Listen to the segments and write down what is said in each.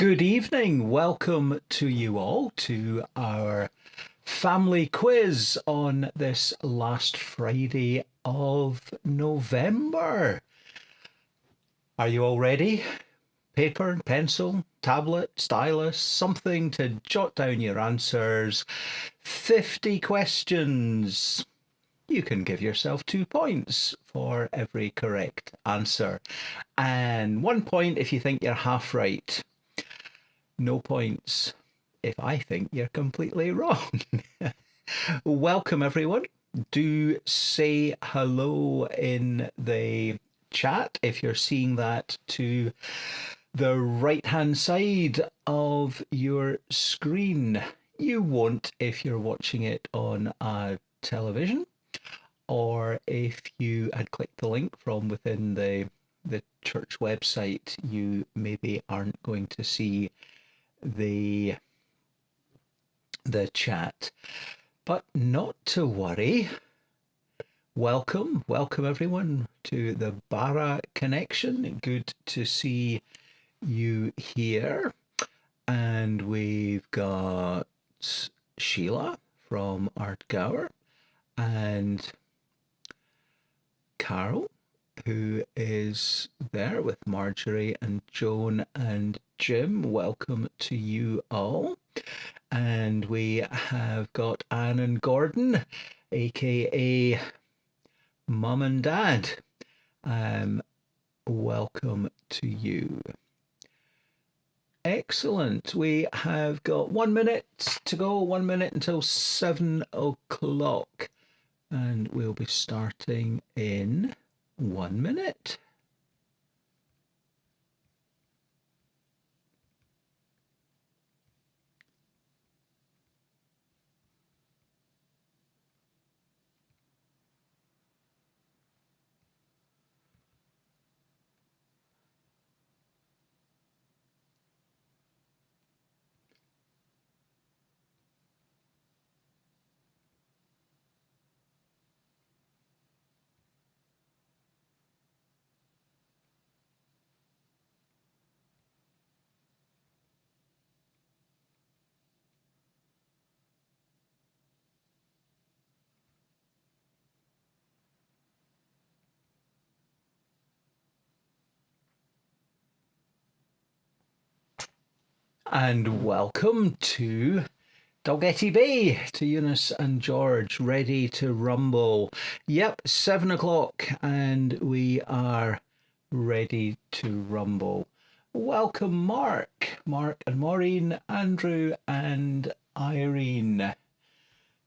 Good evening. Welcome to you all to our family quiz on this last Friday of November. Are you all ready? Paper, pencil, tablet, stylus, something to jot down your answers. 50 questions. You can give yourself 2 points for every correct answer, and 1 point if you think you're half right. No points if I think you're completely wrong. Welcome, everyone. Do say hello in the chat if you're seeing that to the right-hand side of your screen. You won't if you're watching it on a television, or if you had clicked the link from within the church website, you maybe aren't going to see the chat. But not to worry. Welcome everyone to the Barra Connection. Good to see you here. And we've got Sheila from Ardgour and Carol, who is there with Marjorie and Joan and Jim. Welcome to you all. And we have got Anne and Gordon, aka Mum and Dad. Welcome to you. Excellent. We have got 1 minute to go, 1 minute until 7 o'clock. And we'll be starting in 1 minute. And welcome to Dalgety Bay, to Eunice and George, ready to rumble. Yep, 7 o'clock, and we are ready to rumble. Welcome, Mark and Maureen, Andrew and Irene.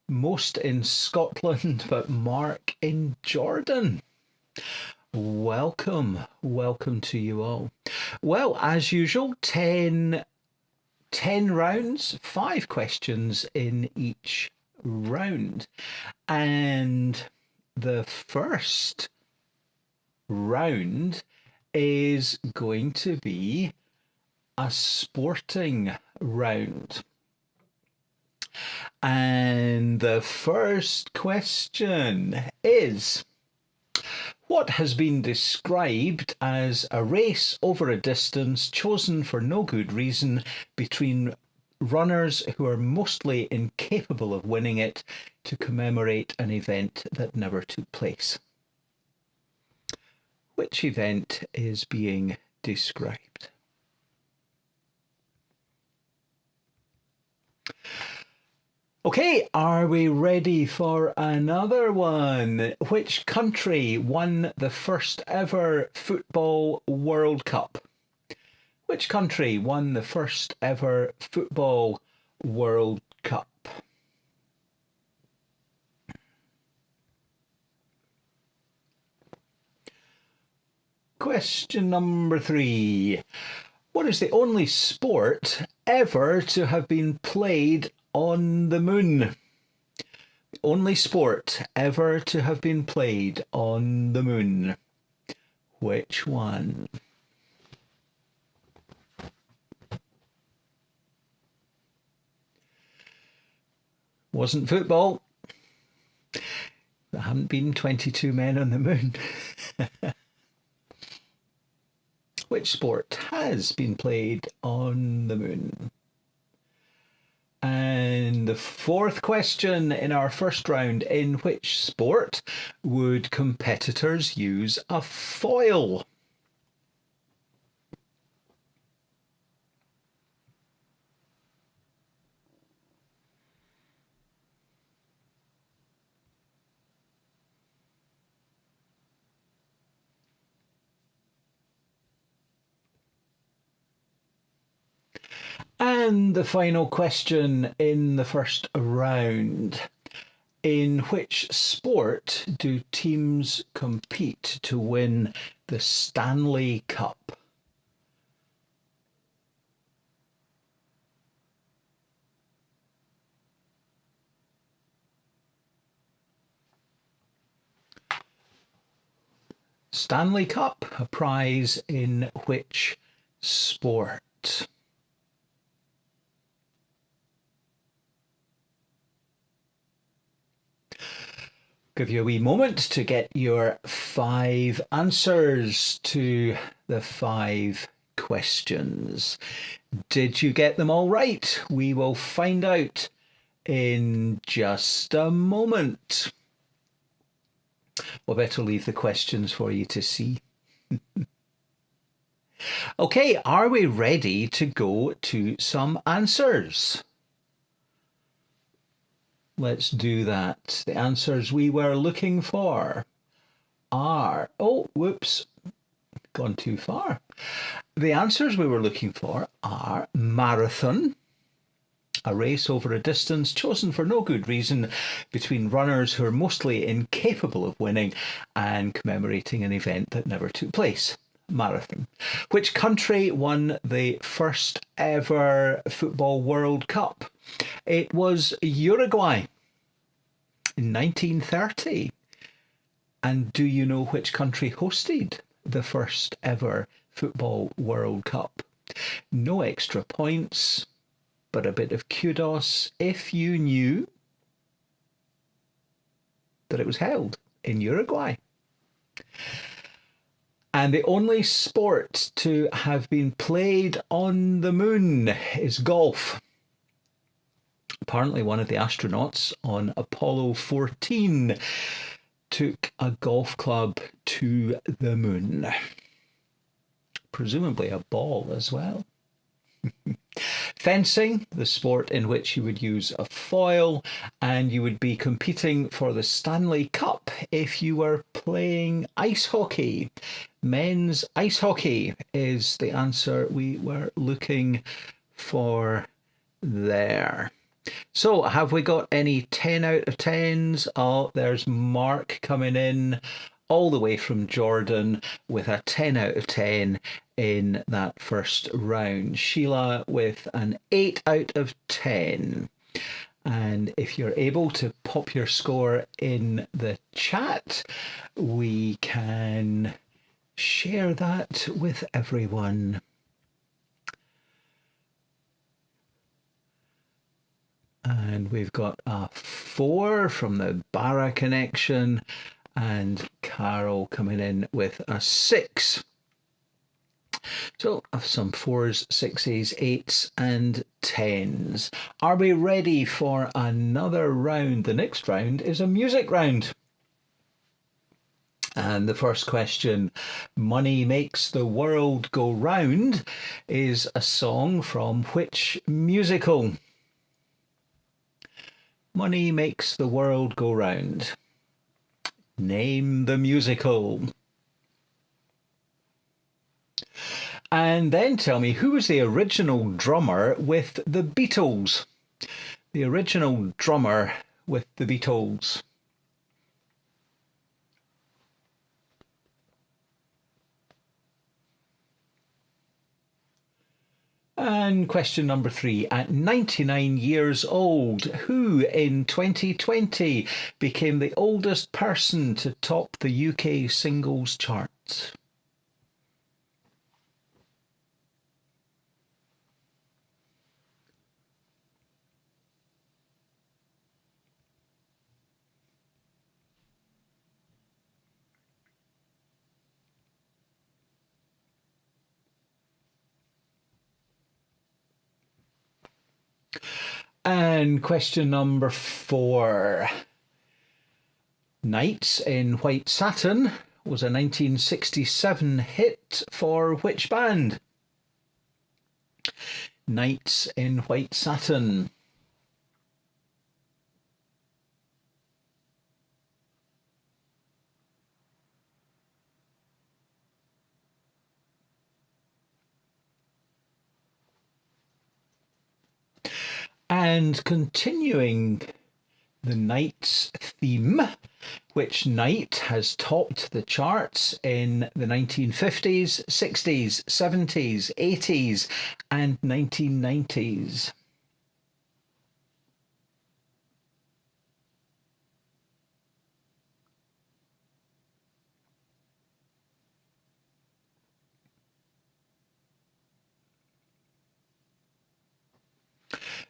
Most in Scotland, but Mark in Jordan. Welcome to you all. Well, as usual, 10 rounds, 5 questions in each round. And the first round is going to be a sporting round. And the first question is: what has been described as a race over a distance chosen for no good reason between runners who are mostly incapable of winning it to commemorate an event that never took place? Which event is being described? Okay, are we ready for another one? Which country won the first ever Football World Cup? Which country won the first ever Football World Cup? Question number 3. What is the only sport ever to have been played on the moon? The only sport ever to have been played on the moon. Which one? Wasn't football. There haven't been 22 men on the moon. Which sport has been played on the moon? And the fourth question in our first round, in which sport would competitors use a foil? And the final question in the first round. In which sport do teams compete to win the Stanley Cup? Stanley Cup, a prize in which sport? Give you a wee moment to get your 5 answers to the 5 questions. Did you get them all right? We will find out in just a moment. We'll better leave the questions for you to see. Okay, are we ready to go to some answers? Let's do that. The answers we were looking for are, oh, whoops, gone too far. The answers we were looking for are marathon, a race over a distance chosen for no good reason between runners who are mostly incapable of winning and commemorating an event that never took place. Marathon. Which country won the first ever Football World Cup? It was Uruguay in 1930. And do you know which country hosted the first ever Football World Cup? No extra points, but a bit of kudos if you knew that it was held in Uruguay. And the only sport to have been played on the moon is golf. Apparently, one of the astronauts on Apollo 14 took a golf club to the moon. Presumably a ball as well. Fencing, the sport in which you would use a foil, and you would be competing for the Stanley Cup if you were playing ice hockey. Men's ice hockey is the answer we were looking for there. So, have we got any 10 out of 10s? Oh, there's Mark coming in all the way from Jordan with a 10 out of 10 in that first round. Sheila with an 8 out of 10. And if you're able to pop your score in the chat, we can share that with everyone. And we've got a 4 from the Barra connection, and Carol coming in with a 6. So some 4s, 6s, 8s and 10s. Are we ready for another round? The next round is a music round. And the first question, Money Makes the World Go Round, is a song from which musical? Money Makes the World Go Round. Name the musical. And then tell me, who was the original drummer with the Beatles? The original drummer with the Beatles. And question number 3. At 99 years old, who in 2020 became the oldest person to top the UK singles charts? And question number 4. Nights in White Satin was a 1967 hit for which band? Nights in White Satin. And continuing the Nights theme, which night has topped the charts in the 1950s, 60s, 70s, 80s, and 1990s?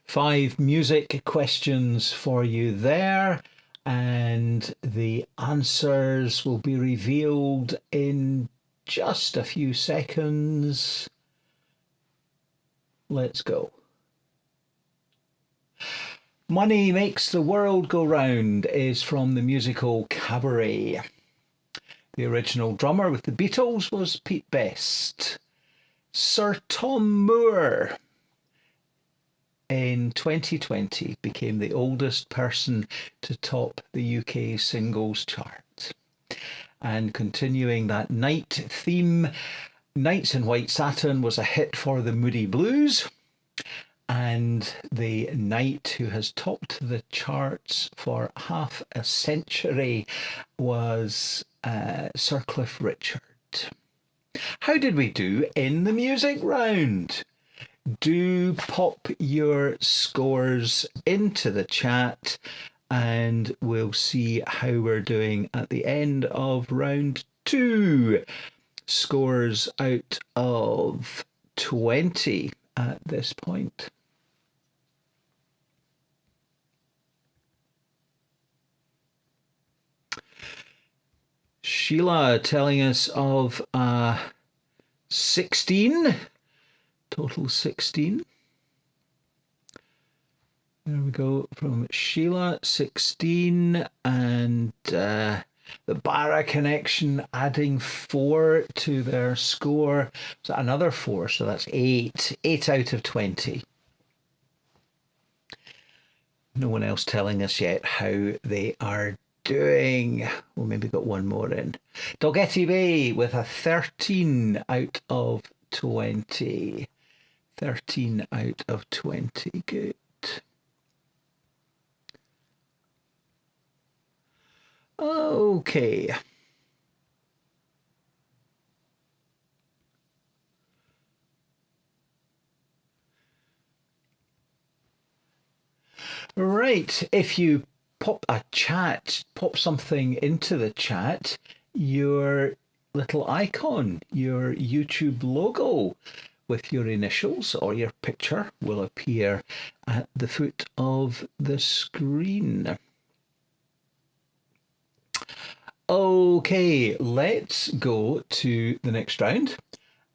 Five music questions for you there, and the answers will be revealed in just a few seconds. Let's go. Money Makes the World Go Round is from the musical Cabaret. The original drummer with the Beatles was Pete Best. Sir Tom Moore in 2020 became the oldest person to top the UK singles chart. And continuing that night theme, Nights in White Satin was a hit for the Moody Blues, and the knight who has topped the charts for half a century was Sir Cliff Richard. How did we do in the music round? Do pop your scores into the chat and we'll see how we're doing at the end of round 2. Scores out of 20 at this point. Sheila telling us of 16. Total 16. There we go from Sheila, 16, and the Barra connection adding 4 to their score. So another 4, so that's 8. 8 out of 20. No one else telling us yet how they are doing. Well, maybe got one more in. Dalgety Bay with a 13 out of 20. 13 out of 20. Good. Okay. Right. If you pop something into the chat, your little icon, your YouTube logo with your initials or your picture will appear at the foot of the screen. Okay, let's go to the next round,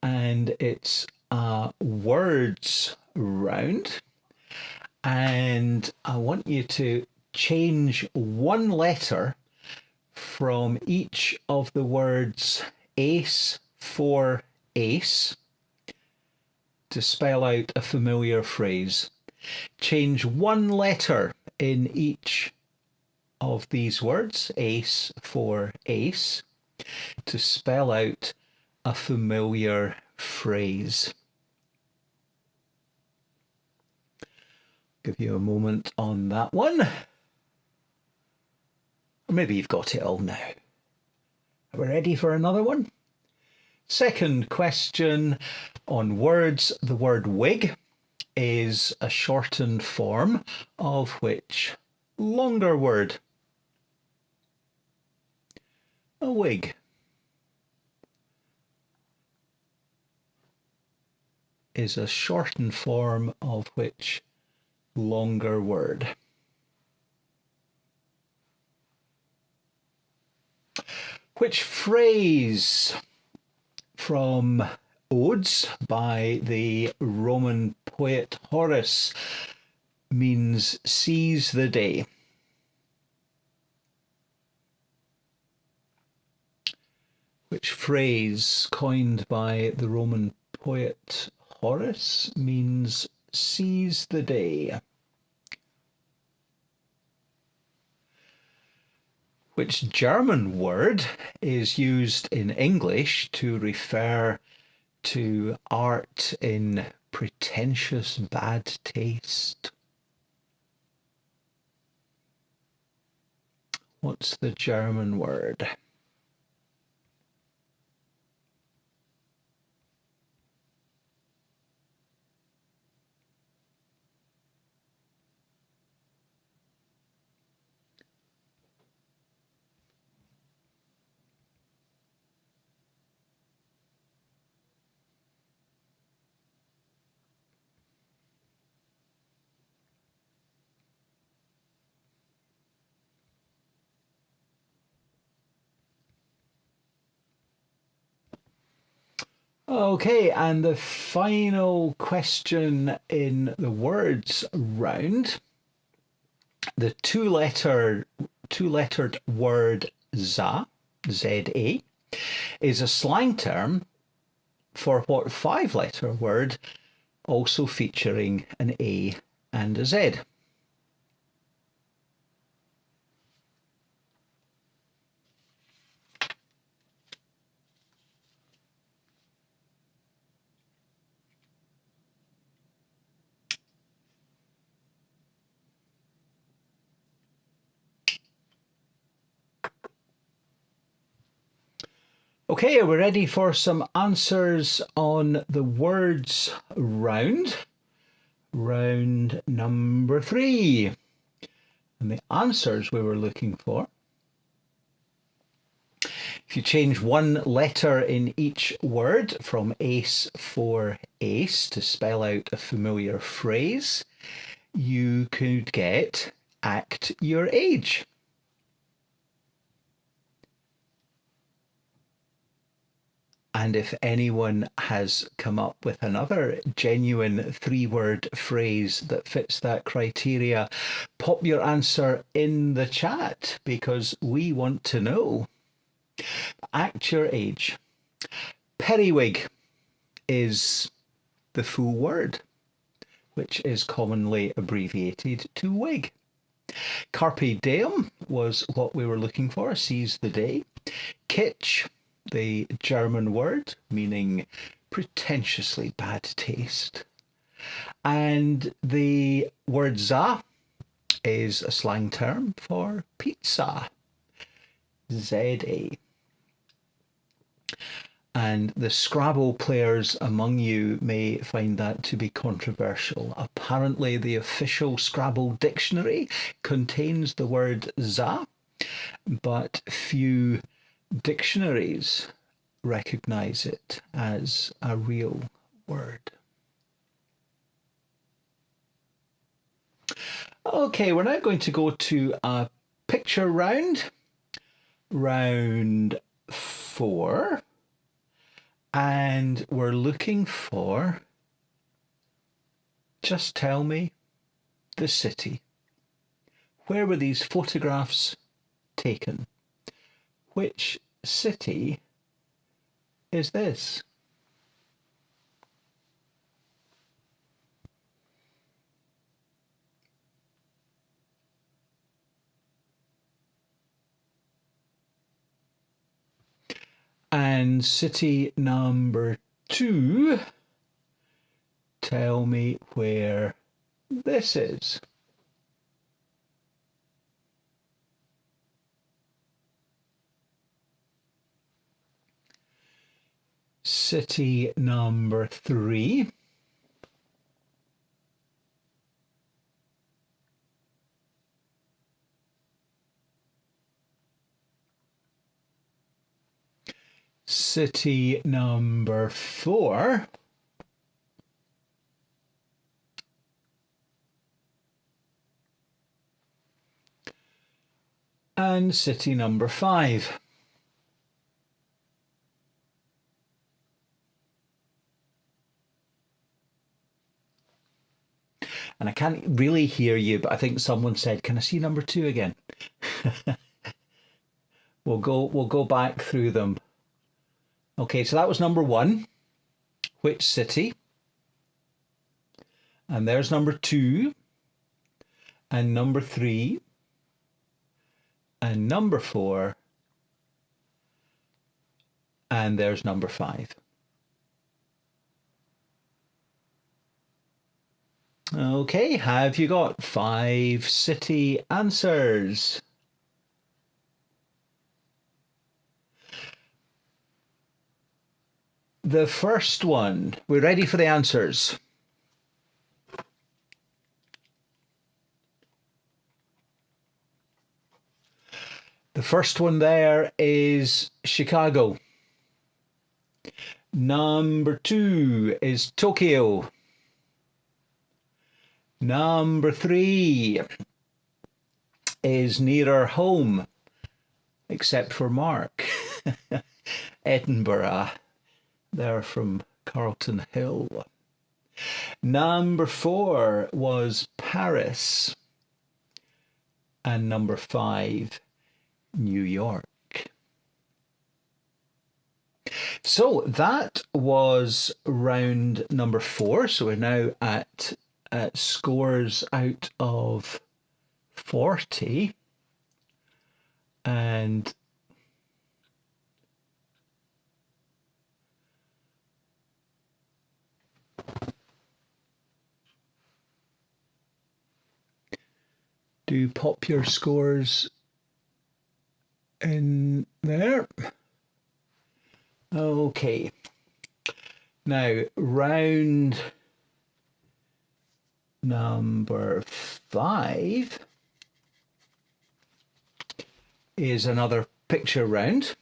and it's a words round, and I want you to change one letter from each of the words ace for ace to spell out a familiar phrase. Change one letter in each of these words, ace for ace, to spell out a familiar phrase. Give you a moment on that one. Or maybe you've got it all now. Are we ready for another one? Second question on words. The word wig is a shortened form of which longer word? A wig. Is a shortened form of which longer word? Which phrase from Odes by the Roman poet Horace means seize the day. Which phrase, coined by the Roman poet Horace, means seize the day? Which German word is used in English to refer to art in pretentious bad taste? What's the German word? Okay, and the final question in the words round, the two-lettered word za, Z-A, is a slang term for what five-letter word also featuring an A and a Z? Okay, we're ready for some answers on the words round. Round number 3. And the answers we were looking for. If you change one letter in each word from ace for ace to spell out a familiar phrase, you could get act your age. And if anyone has come up with another genuine 3-word phrase that fits that criteria, pop your answer in the chat because we want to know. Act your age. Periwig is the full word, which is commonly abbreviated to wig. Carpe diem was what we were looking for, seize the day. Kitsch, the German word meaning pretentiously bad taste. And the word za is a slang term for pizza, Z-A. And the Scrabble players among you may find that to be controversial. Apparently, the official Scrabble dictionary contains the word za, but few dictionaries recognize it as a real word. Okay, we're now going to go to a picture round, round 4, and we're looking for, just tell me the city. Where were these photographs taken? Which city is this? And city number 2, tell me where this is. City number 3. City number 4. And city number 5. And I can't really hear you, but I think someone said, "Can I see number 2 again?" We'll go back through them. Okay, so that was number 1. Which city? And there's number 2, and number 3, and number 4, and there's number 5. Okay, have you got 5 city answers? The first one, we're ready for the answers. The first one there is Chicago. Number 2 is Tokyo. Number 3 is nearer home, except for Mark. Edinburgh. They're from Carlton Hill. Number 4 was Paris. And number 5, New York. So that was round number 4. So we're now at scores out of 40. And do pop your scores in there. Okay. Now, round number 5 is another picture round.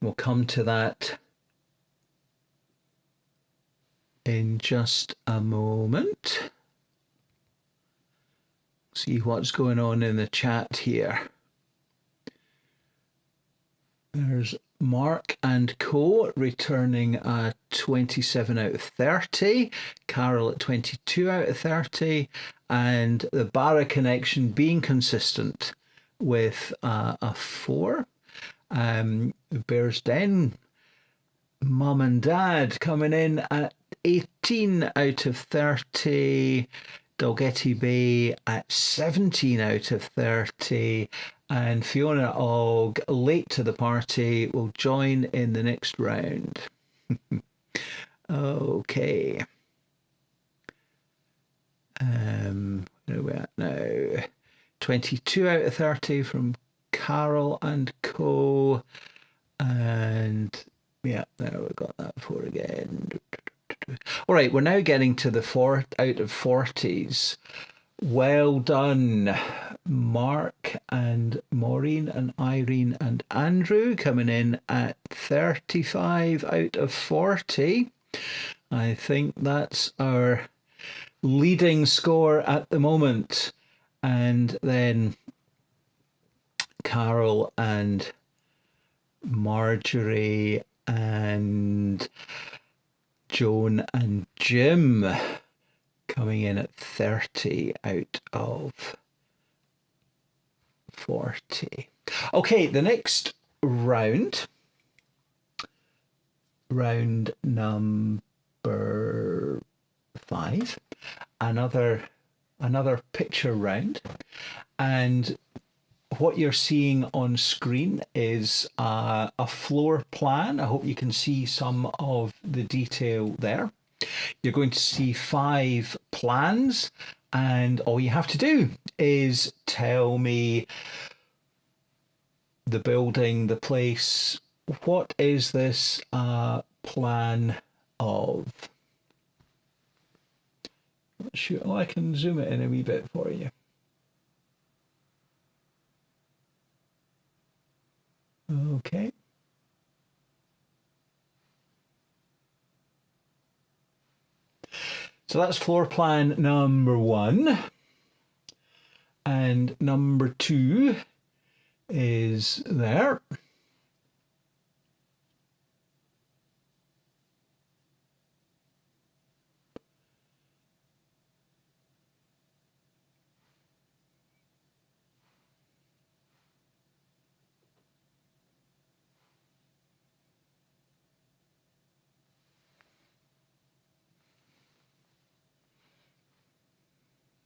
We'll come to that in just a moment. See what's going on in the chat here. There's Mark and Co returning a 27 out of 30, Carol at 22 out of 30, and the Barra connection being consistent with a 4. Bears Den, Mum and Dad coming in at 18 out of 30, Dalgety Bay at 17 out of 30, and Fiona Og, late to the party, will join in the next round. Okay. Where are we at now? 22 out of 30 from Carol and Co. And yeah, there we got that 4 again. All right, we're now getting to the 4 out of 40s. Well done, Mark and Maureen and Irene and Andrew, coming in at 35 out of 40. I think that's our leading score at the moment. And then Carol and Marjorie and Joan and Jim coming in at 30 out of 40. Okay, the next round number 5, another picture round, and what you're seeing on screen is a floor plan. I hope you can see some of the detail there. You're going to see 5 plans, and all you have to do is tell me the building, the place. What is this plan of? Sure, I can zoom it in a wee bit for you. Okay. So that's floor plan number 1. And number 2 is there.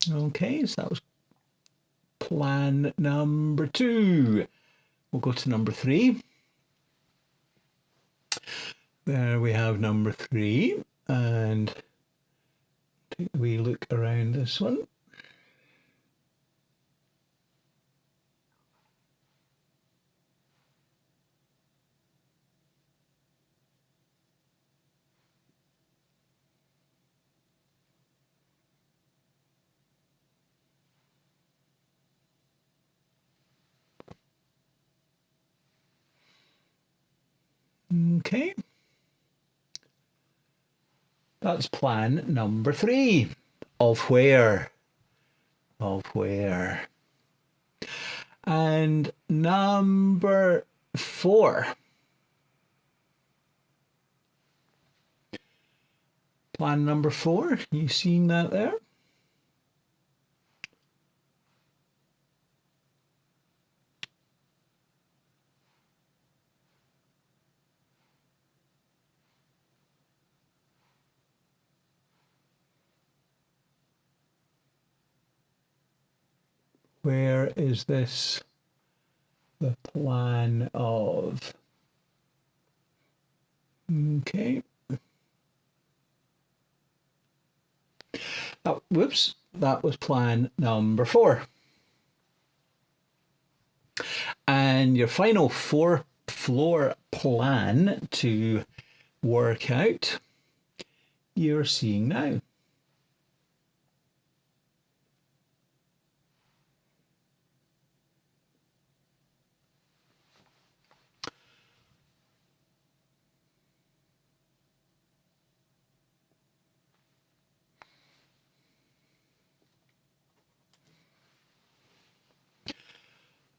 Okay, so that was plan number 2. We'll go to number 3. There we have number 3, and take a wee look around this one. Okay. That's plan number 3. Of where? Of where? And number 4. Plan number 4. You seeing that there? Where is this the plan of? Okay. Oh, whoops, that was plan number 4. And your final 4-floor plan to work out, you're seeing now.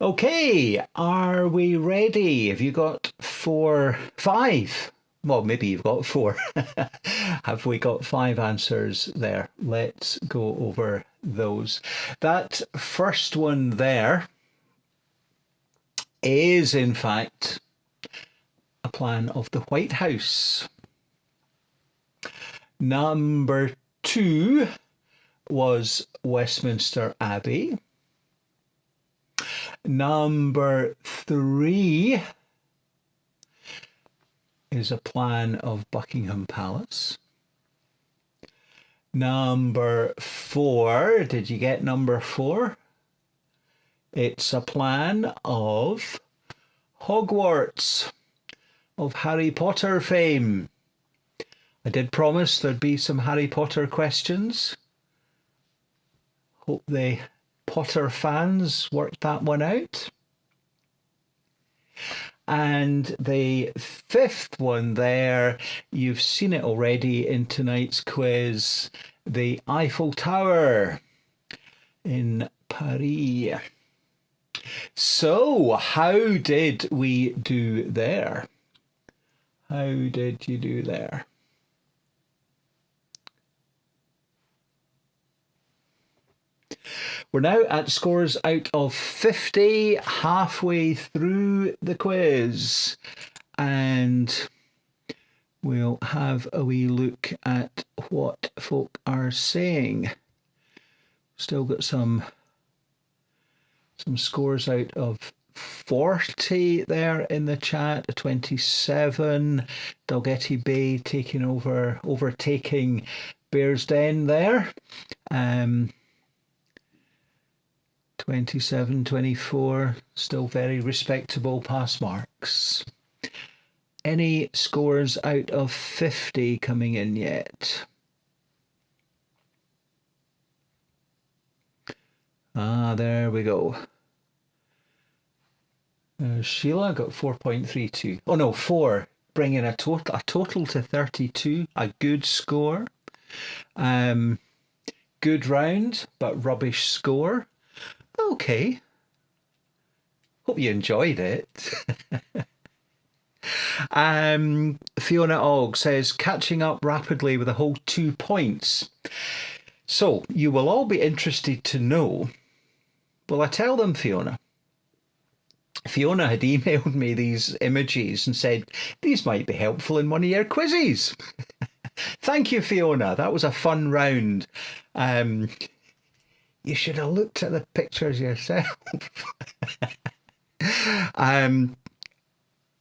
Okay, are we ready? Have you got 5? Well, maybe you've got 4. Have we got 5 answers there? Let's go over those. That first one there is, in fact, a plan of the White House. Number 2 was Westminster Abbey. Number 3 is a plan of Buckingham Palace. Number 4, did you get number 4? It's a plan of Hogwarts, of Harry Potter fame. I did promise there'd be some Harry Potter questions. Hope the Potter fans worked that one out. And the 5th one there, you've seen it already in tonight's quiz, the Eiffel Tower in Paris. So, how did we do there? How did you do there? We're now at scores out of 50, halfway through the quiz. And we'll have a wee look at what folk are saying. Still got some scores out of 40 there in the chat, 27. Dalgety Bay overtaking Bearsden there. 27, 24, still very respectable pass marks. Any scores out of 50 coming in yet? There we go. Sheila got 4.32. Oh no, 4, bringing a total to 32. A good score. Good round, but rubbish score. Okay. Hope you enjoyed it. Fiona Ogg says, catching up rapidly with a whole 2 points. So, you will all be interested to know. Well, I tell them, Fiona. Fiona had emailed me these images and said, these might be helpful in one of your quizzes. Thank you, Fiona. That was a fun round. You should have looked at the pictures yourself. um,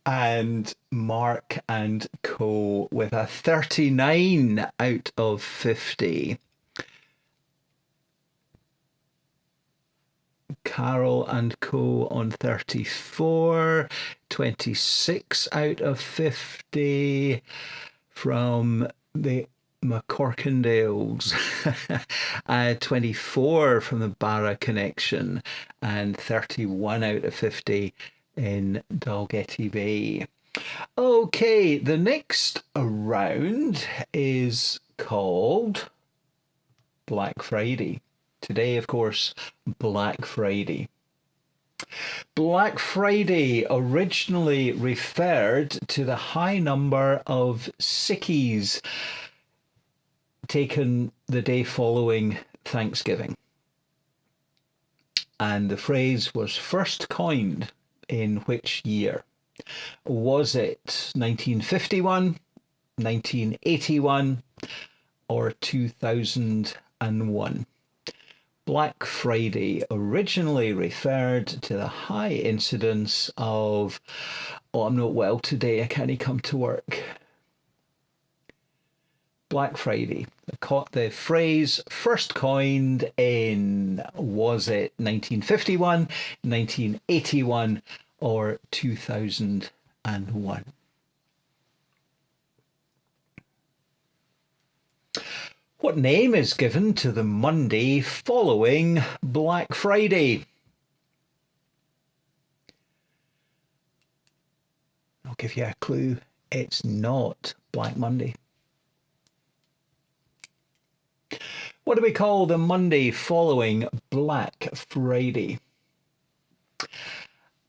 and Mark and Co with a 39 out of 50. Carol and Co on 34, 26 out of 50 from the McCorkindales, 24 from the Barra Connection, and 31 out of 50 in Dalgety Bay. Okay, the next round is called Black Friday. Today, of course, Black Friday. Black Friday originally referred to the high number of sickies taken the day following Thanksgiving. And the phrase was first coined in which year? Was it 1951, 1981, or 2001? Black Friday originally referred to the high incidence of, oh, I'm not well today, I can't come to work. Black Friday, the phrase first coined in, was it 1951, 1981, or 2001? What name is given to the Monday following Black Friday? I'll give you a clue. It's not Black Monday. What do we call the Monday following Black Friday?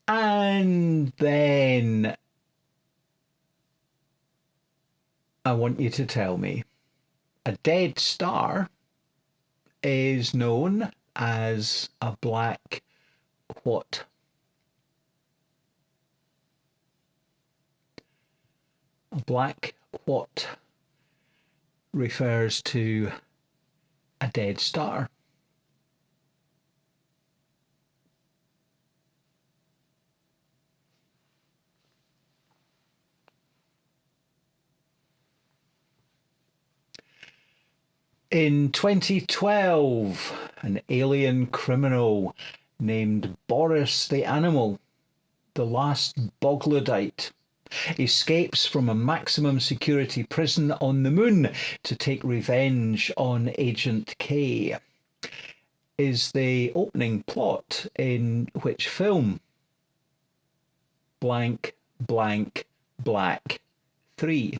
And then I want you to tell me. A dead star is known as a black what? A black what refers to a dead star? In 2012, an alien criminal named Boris the Animal, the last Boglodyte, escapes from a maximum security prison on the moon to take revenge on Agent K. Is the opening plot in which film? Blank, blank, black 3.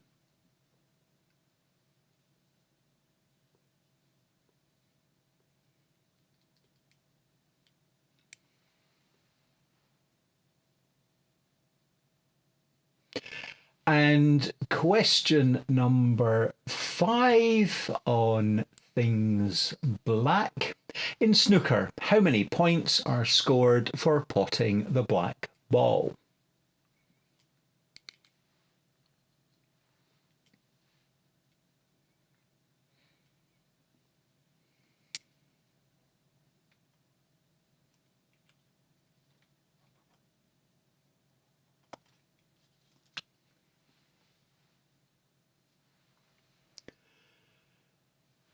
And question number 5 on things black. In snooker, how many points are scored for potting the black ball?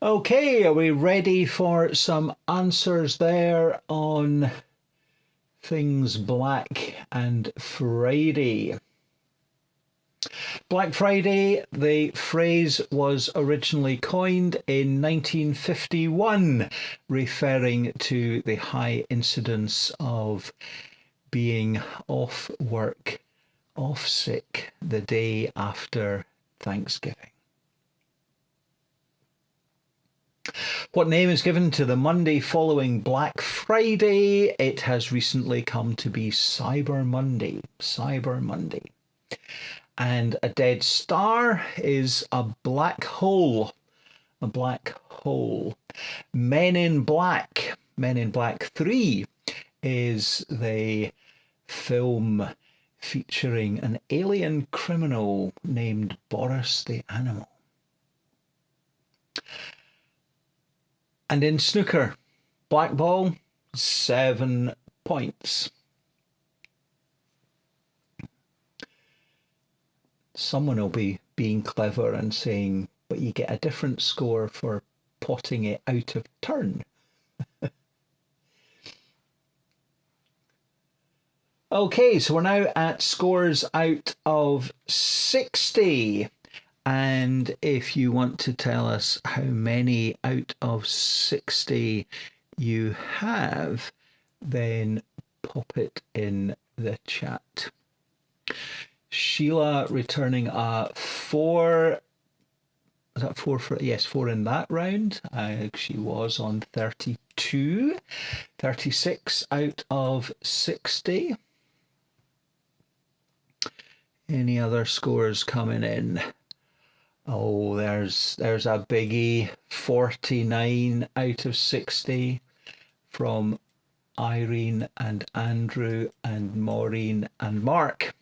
Okay, are we ready for some answers there on things black and Friday? Black Friday, the phrase was originally coined in 1951, referring to the high incidence of being off work, off sick the day after Thanksgiving. What name is given to the Monday following Black Friday? It has recently come to be Cyber Monday. Cyber Monday. And a dead star is a black hole. A black hole. Men in Black. Men in Black 3 is the film featuring an alien criminal named Boris the Animal. And in snooker, Black ball, 7 points. Someone will be being clever and saying, but you get a different score for potting it out of turn. Okay, so we're now at scores out of 60. And if you want to tell us how many out of 60 you have, then pop it in the chat. Sheila returning a 4. Was that 4 for? Yes, 4 in that round. She was on 32. 36 out of 60. Any other scores coming in? Oh, there's a biggie. 49 out of 60 from Irene and Andrew and Maureen and Mark.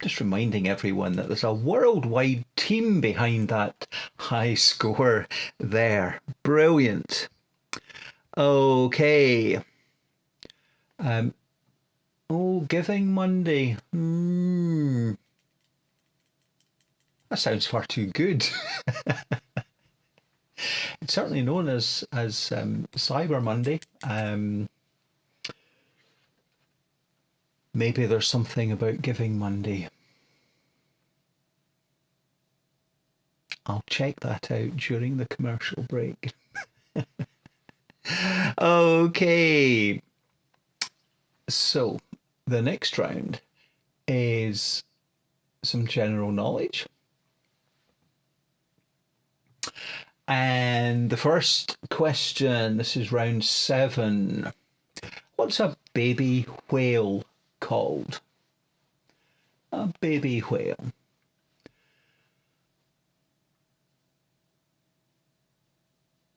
Just reminding everyone that there's a worldwide team behind that high score there. Brilliant. Okay. Giving Monday. That sounds far too good. It's certainly known as Cyber Monday. Maybe there's something about Giving Monday. I'll check that out during the commercial break. Okay. So the next round is some general knowledge. And the first question, this is round 7. What's a baby whale called? A baby whale.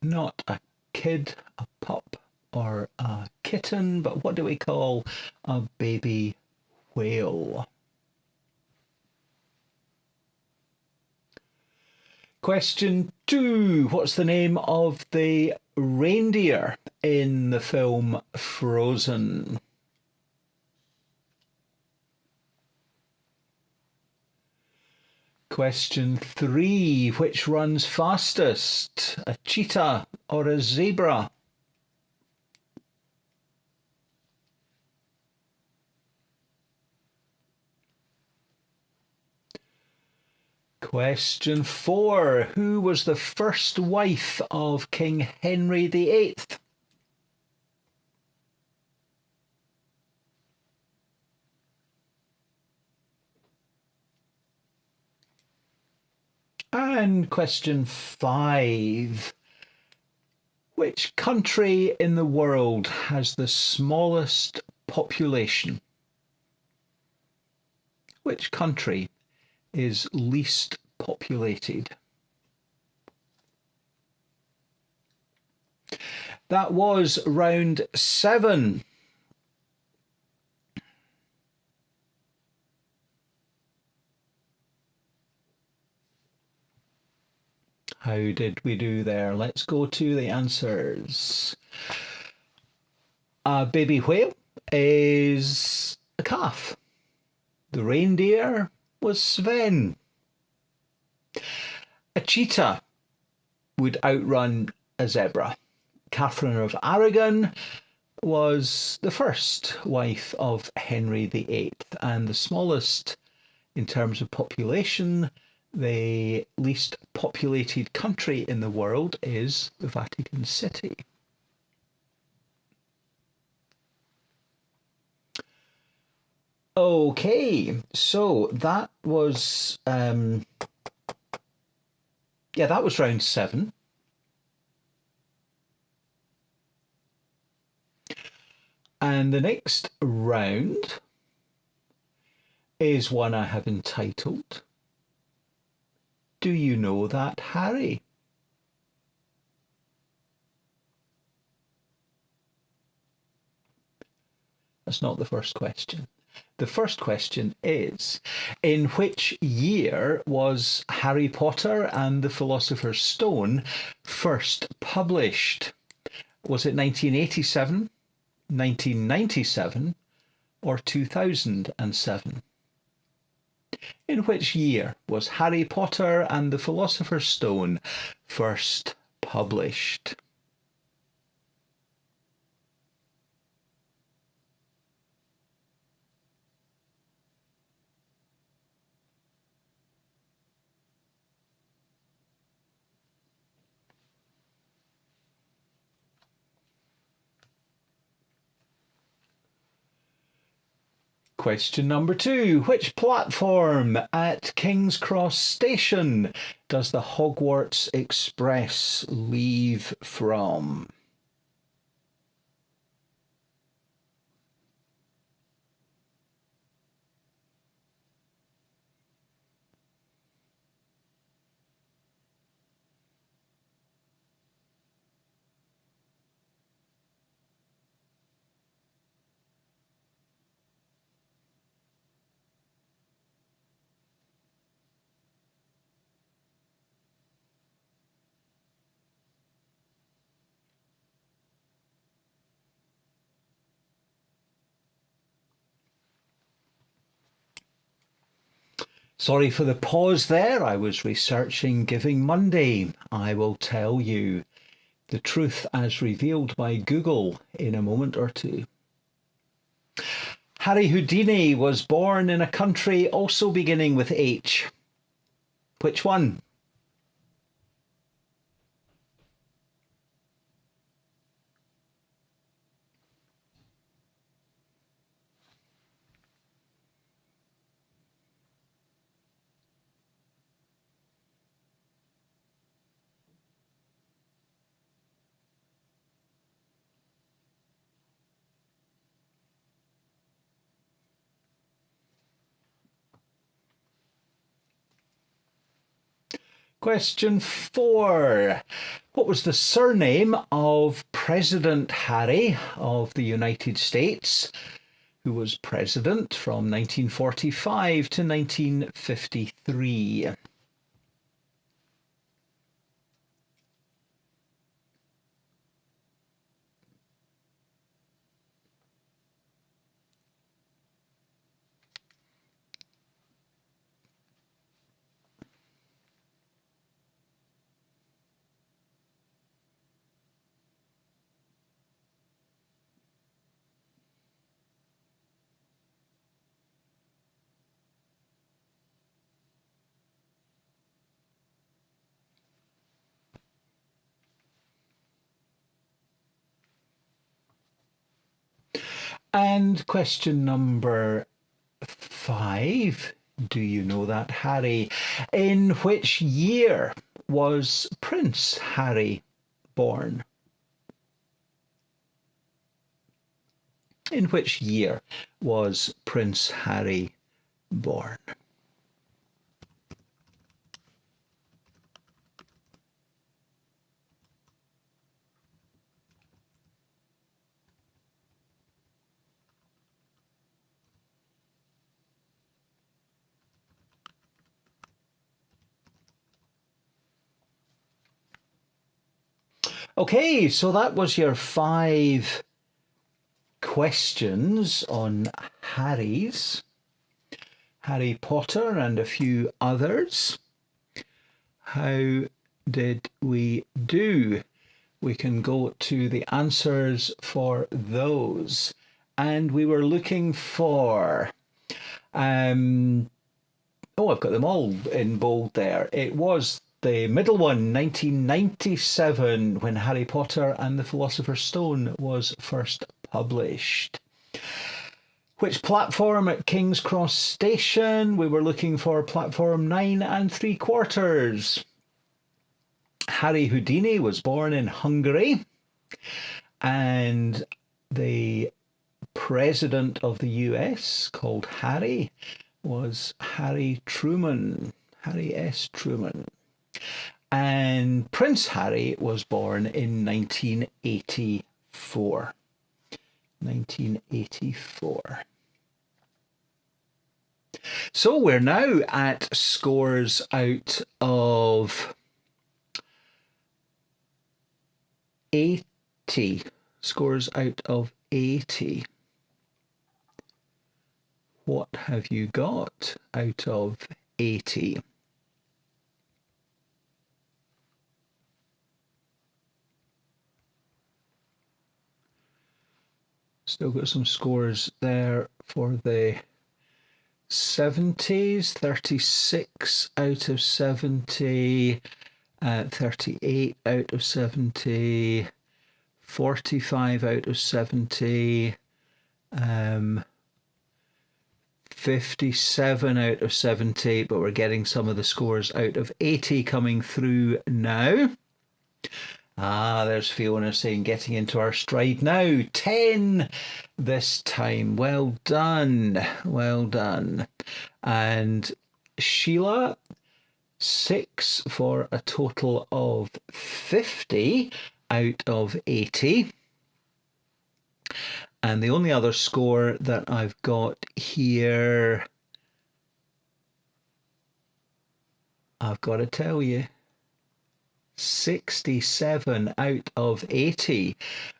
Not a kid, a pup, or a kitten, but what do we call a baby whale? Question 2. What's the name of the reindeer in the film Frozen? Question 3. Which runs fastest, a cheetah or a zebra? Question 4. Who was the first wife of King Henry VIII? And question 5. Which country in the world has the smallest population? Which country is least populated? That was round 7. How did we do there? Let's go to the answers. A baby whale is a calf. The reindeer was Sven. A cheetah would outrun a zebra. Catherine of Aragon was the first wife of Henry VIII, and the smallest in terms of population, the least populated country in the world is the Vatican City. Okay, so that was that was round 7. And the next round is one I have entitled, Do You Know That, Harry? That's not the first question. The first question is, in which year was Harry Potter and the Philosopher's Stone first published? Was it 1987, 1997, or 2007? In which year was Harry Potter and the Philosopher's Stone first published? Question number 2. Which platform at King's Cross Station does the Hogwarts Express leave from? Sorry for the pause there. I was researching Giving Monday. I will tell you the truth as revealed by Google in a moment or two. Harry Houdini was born in a country also beginning with H. Which one? Question 4. What was the surname of President Harry of the United States, who was president from 1945 to 1953? And question number 5. Do you know that, Harry? In which year was Prince Harry born? In which year was Prince Harry born? Okay, so that was your 5 questions on Harry Potter and a few others. How did we do? We can go to the answers for those. And we were looking for, I've got them all in bold there. It was the middle one, 1997, when Harry Potter and the Philosopher's Stone was first published. Which platform at King's Cross Station? We were looking for platform 9 3/4. Harry Houdini was born in Hungary, and the president of the US, called Harry, was Harry Truman, Harry S. Truman. And Prince Harry was born in 1984. 1984. So we're now at scores out of 80. 80. Scores out of 80. What have you got out of 80? Still got some scores there for the 70s. 36 out of 70, 38 out of 70, 45 out of 70, 57 out of 70, but we're getting some of the scores out of 80 coming through now. There's Fiona saying getting into our stride now. 10 this time. Well done. Well done. And Sheila, 6 for a total of 50 out of 80. And the only other score that I've got here, I've got to tell you, 67 out of 80.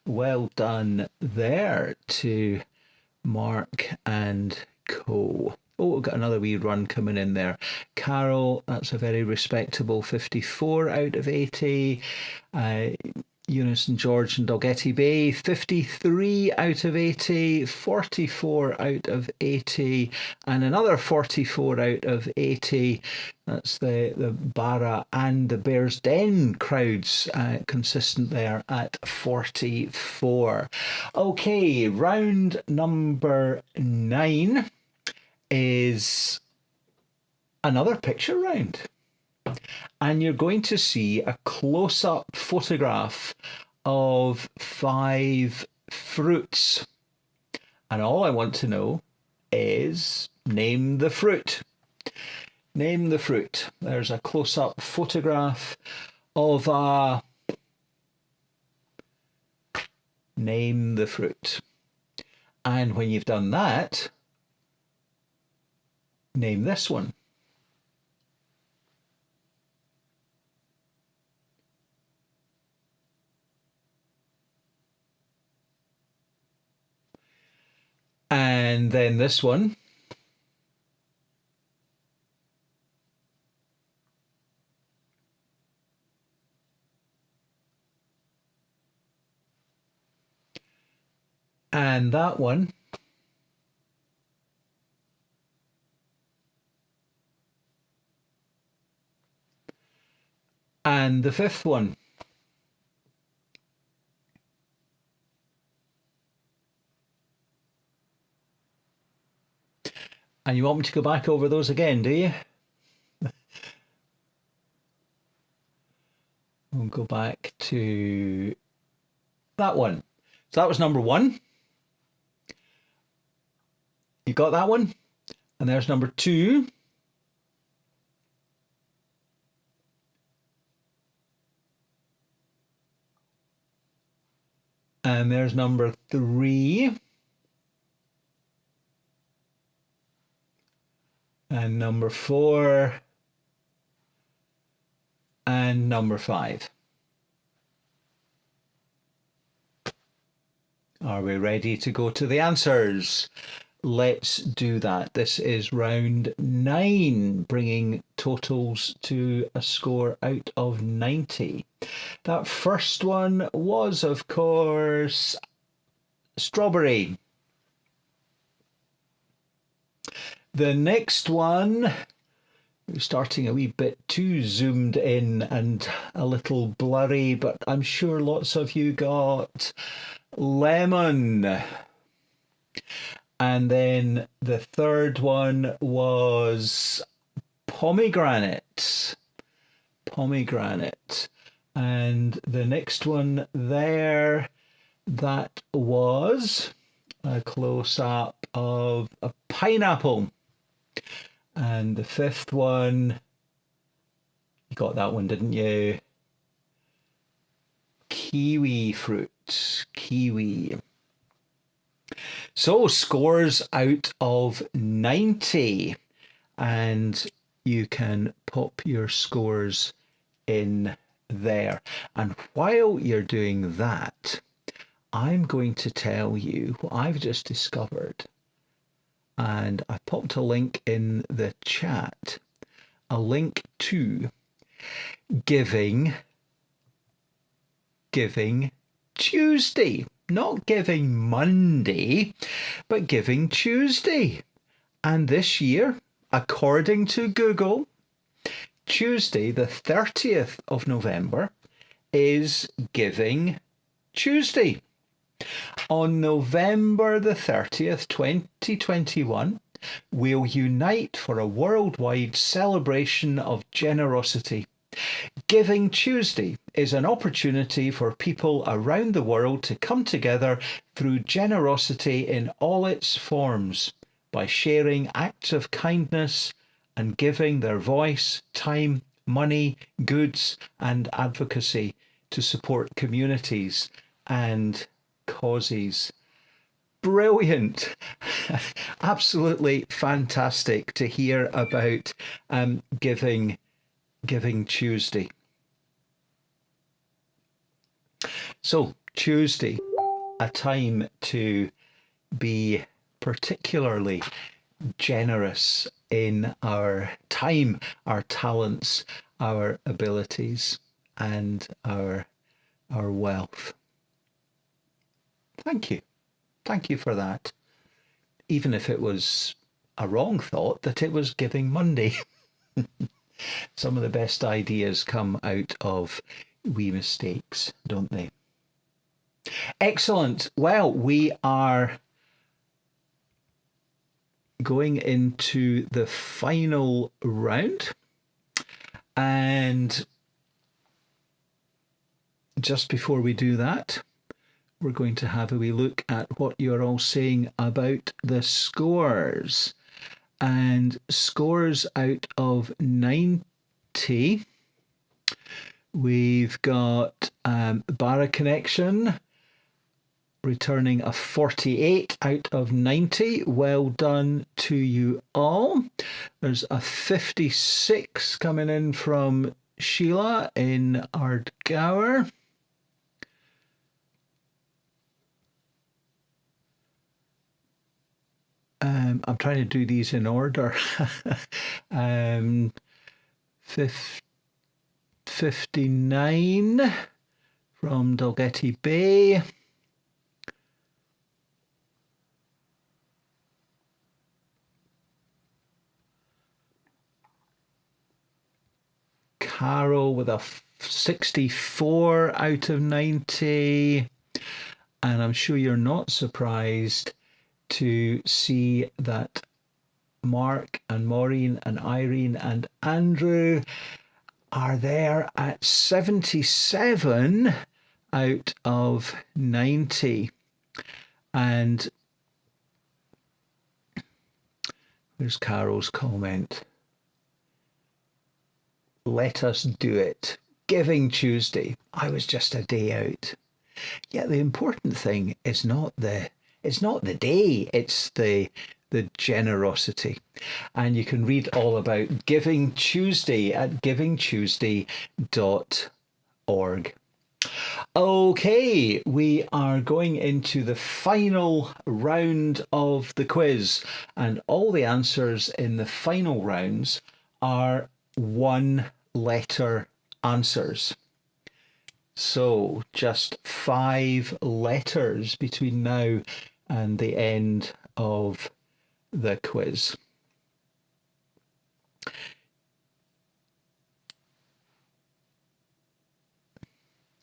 Well done there to Mark and Co. Oh, we've got another wee run coming in there. Carol, that's a very respectable 54 out of 80. Eunice and George and Dalgety Bay, 53 out of 80, 44 out of 80, and another 44 out of 80. That's the Barra and the Bears Den crowds consistent there at 44. Okay, round number 9 is another picture round. And you're going to see a close-up photograph of 5 fruits. And all I want to know is name the fruit. Name the fruit. There's a close-up photograph of a... Name the fruit. And when you've done that, name this one. And then this one. And that one. And the 5th one. And you want me to go back over those again, do you? We'll go back to that one. So that was number 1. You got that one? And there's number 2. And there's number 3. And number 4. And number 5. Are we ready to go to the answers? Let's do that. This is round 9, bringing totals to a score out of 90. That first one was, of course, strawberry. The next one, starting a wee bit too zoomed in and a little blurry, but I'm sure lots of you got lemon. And then the third one was pomegranate. Pomegranate. And the next one there, that was a close-up of a pineapple. And the 5th one, you got that one, didn't you? Kiwi fruit. Kiwi. So scores out of 90, and you can pop your scores in there. And while you're doing that, I'm going to tell you what I've just discovered. And I popped a link in the chat, a link to Giving Tuesday. Not Giving Monday, but Giving Tuesday. And this year, according to Google, Tuesday, the 30th of November, is Giving Tuesday. On November the 30th, 2021, we'll unite for a worldwide celebration of generosity. Giving Tuesday is an opportunity for people around the world to come together through generosity in all its forms by sharing acts of kindness and giving their voice, time, money, goods, and advocacy to support communities and causes. Brilliant. Absolutely fantastic to hear about Giving Tuesday. So Tuesday, a time to be particularly generous in our time, our talents, our abilities, and our wealth. Thank you. Thank you for that. Even if it was a wrong thought that it was Giving Monday. Some of the best ideas come out of wee mistakes, don't they? Excellent. Well, we are going into the final round. And just before we do that, we're going to have a wee look at what you're all saying about the scores. And scores out of 90. We've got Barra Connection returning a 48 out of 90. Well done to you all. There's a 56 coming in from Sheila in Ardgour. I'm trying to do these in order. 59 from Dalgety Bay. Carol with a 64 out of 90. And I'm sure you're not surprised to see that Mark and Maureen and Irene and Andrew are there at 77 out of 90. And there's Carol's comment. Let us do it. Giving Tuesday. I was just a day out. Yeah, the important thing is not the day, it's the generosity. And you can read all about Giving Tuesday at givingtuesday.org. Okay, we are going into the final round of the quiz, and all the answers in the final rounds are one-letter answers. So just 5 letters between now and the end of the quiz.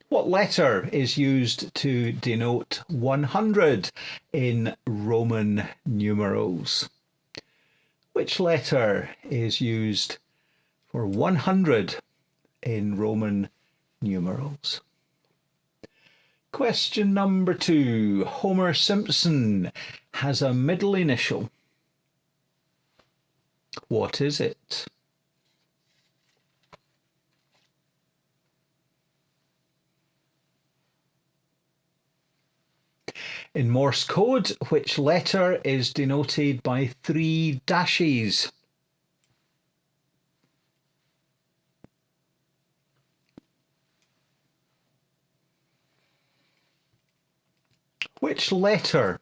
What letter is used to denote 100 in Roman numerals? Which letter is used for 100 in Roman numerals? Question number 2. Homer Simpson has a middle initial. What is it? In Morse code, which letter is denoted by 3 dashes? Which letter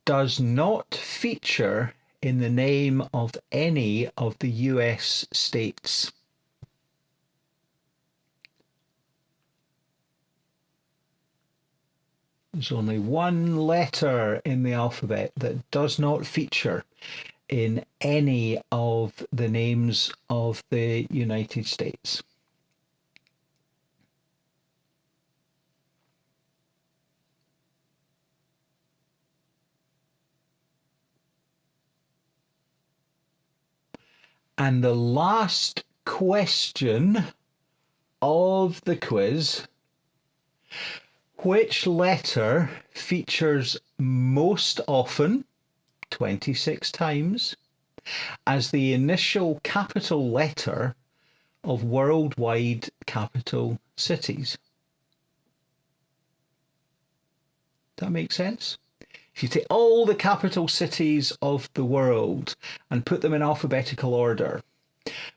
does not feature in the name of any of the US states? There's only one letter in the alphabet that does not feature in any of the names of the United States. And the last question of the quiz: which letter features most often, 26 times, as the initial capital letter of worldwide capital cities? Does that make sense? If you take all the capital cities of the world and put them in alphabetical order,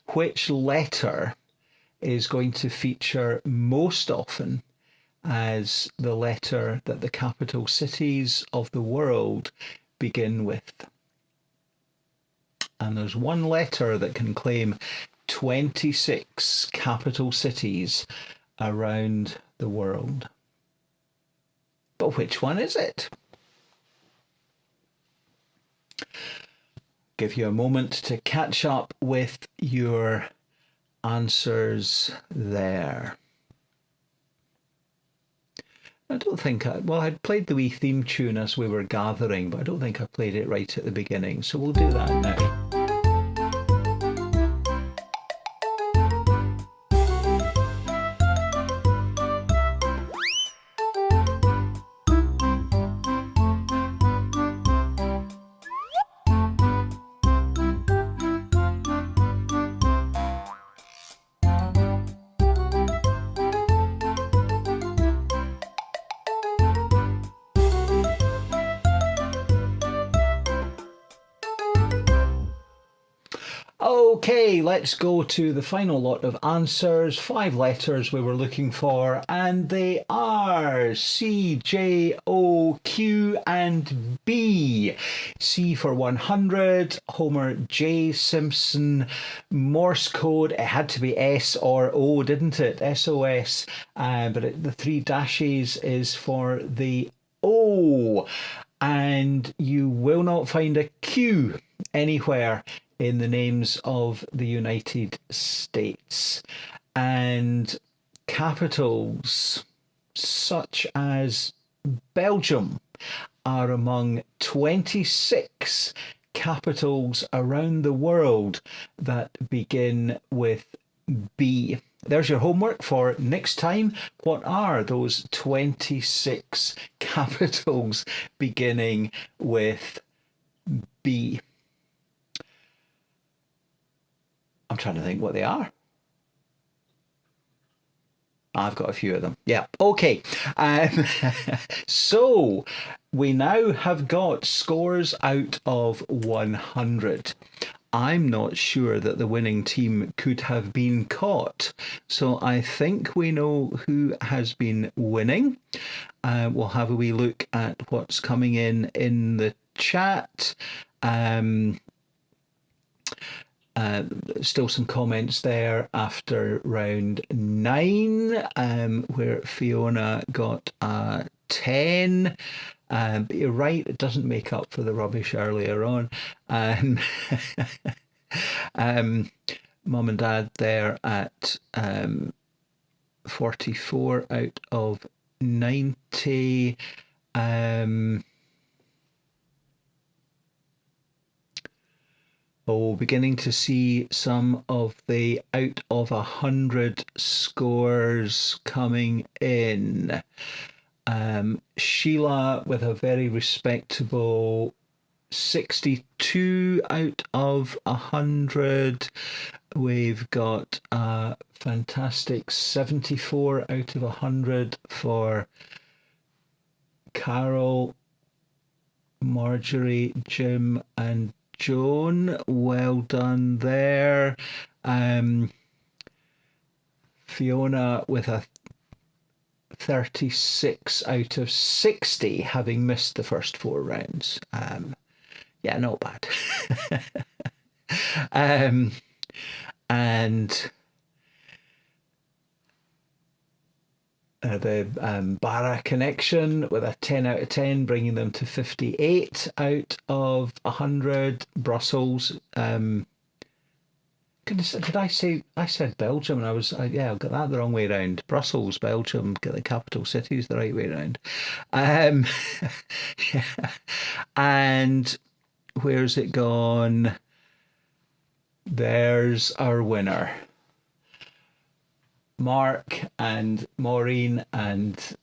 which letter is going to feature most often as the letter that the capital cities of the world begin with? And there's one letter that can claim 26 capital cities around the world. But which one is it? Give you a moment to catch up with your answers there. I don't think I'd played the wee theme tune as we were gathering, but I don't think I played it right at the beginning, so we'll do that now. Okay, let's go to the final lot of answers. 5 letters we were looking for, and they are C, J, O, Q, and B. C for 100, Homer J. Simpson, Morse code. It had to be S or O, didn't it? SOS. But the 3 dashes is for the O. And you will not find a Q anywhere in the names of the United States. And capitals such as Belgium are among 26 capitals around the world that begin with B. There's your homework for next time. What are those 26 capitals beginning with B? I'm trying to think what they are. I've got a few of them. Yeah, okay. So we now have got scores out of 100. I'm not sure that the winning team could have been caught. So I think we know who has been winning. We'll have a wee look at what's coming in the chat. Still some comments there after round 9, where Fiona got a 10. But you're right, it doesn't make up for the rubbish earlier on. Mum and Dad there at 44 out of 90. Beginning to see some of the out of 100 scores coming in. Sheila with a very respectable 62 out of 100. We've got a fantastic 74 out of 100 for Carol, Marjorie, Jim, and Joan. Well done there. Fiona with a 36 out of 60, having missed the first 4 rounds. Yeah, not bad. And the Barra connection with a 10 out of 10, bringing them to 58 out of 100. Brussels. Goodness, did I say, I said Belgium, and I got that the wrong way around. Brussels, Belgium, get the capital cities the right way around. Yeah. And where's it gone? There's our winner. Mark and Maureen and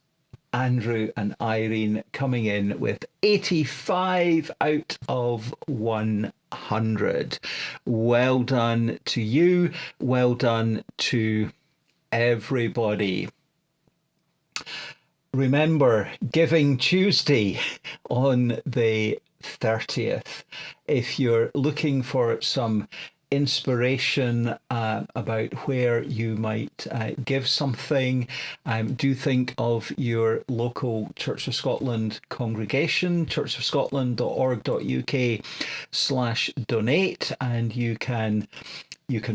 Andrew and Irene coming in with 85 out of 100. Well done to you. Well done to everybody. Remember, Giving Tuesday on the 30th. If you're looking for some inspiration about where you might give something, do think of your local Church of Scotland congregation, churchofscotland.org.uk/donate, and you can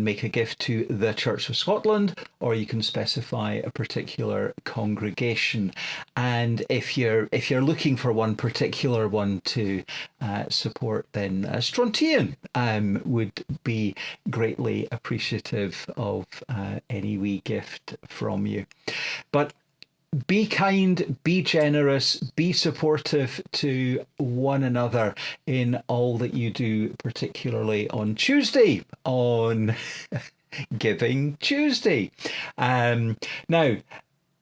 make a gift to the Church of Scotland, or you can specify a particular congregation. And if you're looking for one particular one to support, then Strontian would be greatly appreciative of any wee gift from you. But be kind, be generous, be supportive to one another in all that you do, particularly on Tuesday, on Giving Tuesday. Now,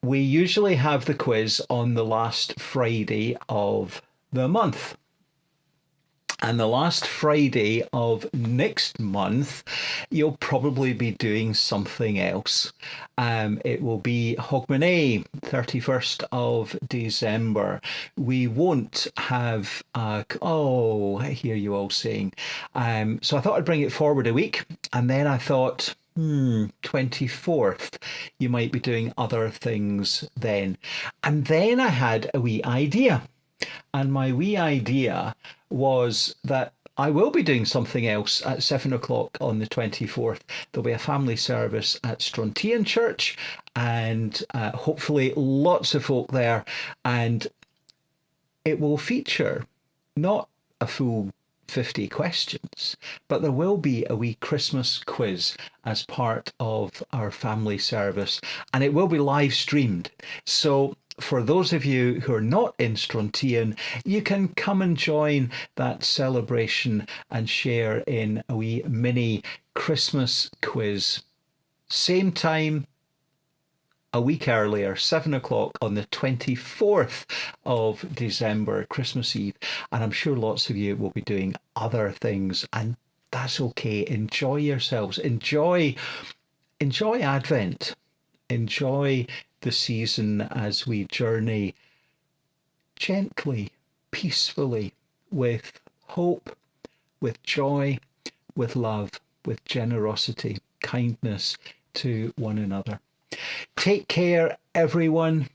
we usually have the quiz on the last Friday of the month. And the last Friday of next month, you'll probably be doing something else. It will be Hogmanay, 31st of December. We won't have, I hear you all saying. So I thought I'd bring it forward a week. And then I thought, 24th, you might be doing other things then. And then I had a wee idea. And my wee idea was that I will be doing something else at 7 o'clock on the 24th. There'll be a family service at Strontian Church, and hopefully lots of folk there. And it will feature not a full 50 questions, but there will be a wee Christmas quiz as part of our family service, and it will be live streamed. So for those of you who are not in Strontian, you can come and join that celebration and share in a wee mini Christmas quiz. Same time, a week earlier, 7 o'clock on the 24th of December, Christmas Eve. And I'm sure lots of you will be doing other things, and that's okay. Enjoy yourselves. Enjoy Advent. Enjoy the season as we journey gently, peacefully, with hope, with joy, with love, with generosity, kindness to one another. Take care, everyone.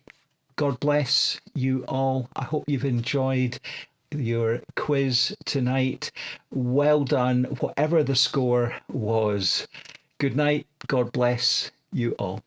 God bless you all. I hope you've enjoyed your quiz tonight. Well done, whatever the score was. Good night. God bless you all.